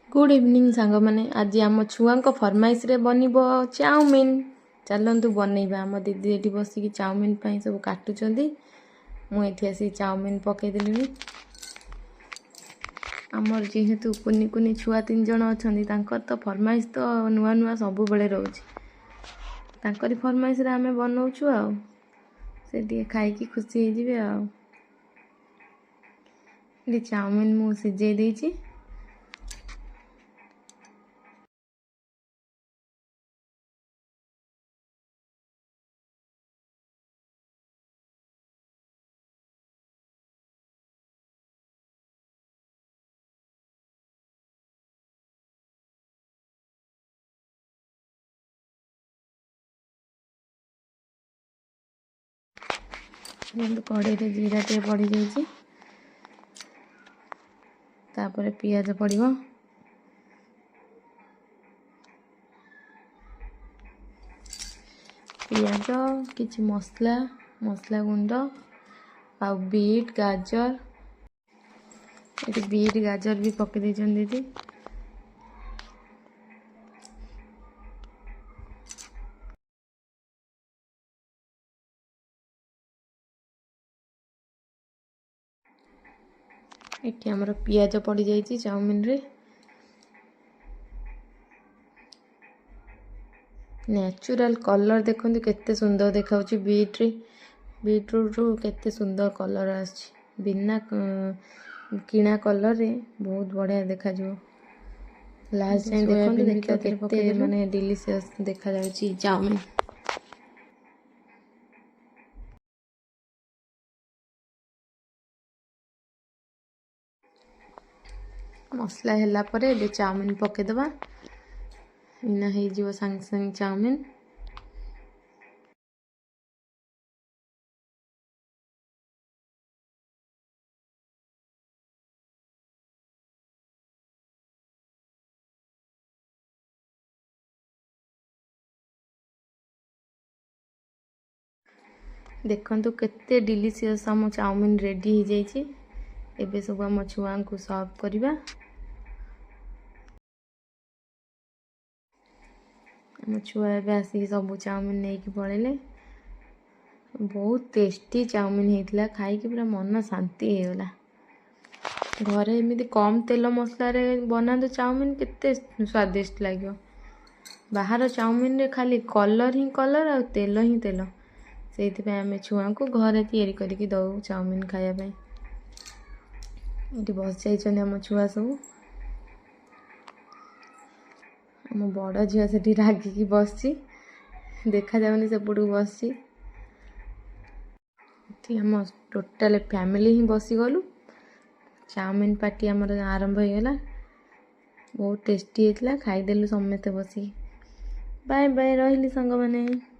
Good evening सांग मैंने आज आम छुआ फरमाइश रे बनब चाउमिन चलतु बनइबा आम दीदी ये बसिक चाउमिन सब काटुंट मुझे आसी चाउमिन पकईदेली आमर जेहेतु कुनी कुनी छुआ 3 जन अच्छा तो फरमाइश तो नुआ नुआ सब बेले रोच फरमाइश रे आम बनाऊँ आ खाई खुशी होजे आ चाउमिन मु सिझे देछि कड़े जीरा टे पड़ जापर पियाज पड़ो पियाज किछि मसला मसला गुंड आ बीट गाजर ये बीट गाजर भी पकई दीदी ये आमर पियाज पड़ जाइए चाउमिन रे नेचुरल कलर देखो केते सुंदर देखा बीटरूट रू केते सुंदर कलर बिना किणा कलर रे बहुत बढ़िया देखा लास्ट टाइम देखो केते माने डिलीशियस देखा जाउची चाउमिन मसला हैला परे ए चाउमिन पके दबा इना हे जीव संग संग चाउमिन देखंतु केते डिलीशियस आम चाउमिन रेडी हो जाइए एबे सब आम छुआ को सर्व करवा आम छुआ ए आसिक सब चाउमिन नहीं कि पड़े बहुत टेस्टी चाउमिन होता खाई पूरा मन शांति होगला घरे एमती कम तेल मसला रे बनाते चाउमिन केते स्वादिष्ट लगे बाहर चाउमिन रे खाली कलर ही कलर आ तेल ही तेल से आम छुआ को घरे तैयारी करके दऊ चाउमिन खायापी ये बस जाइए आम छुआ सब आम बड़ झील से रागिकी बस देखा जाऊनी सेपट को बस आम टोटाल फैमिली ही बसीगलु चाउमिन पार्टी आमर आरंभ होगला बहुत टेस्टी होता खाईदेलु समस्ते बसिक बाय बाय रही सांग मैंने।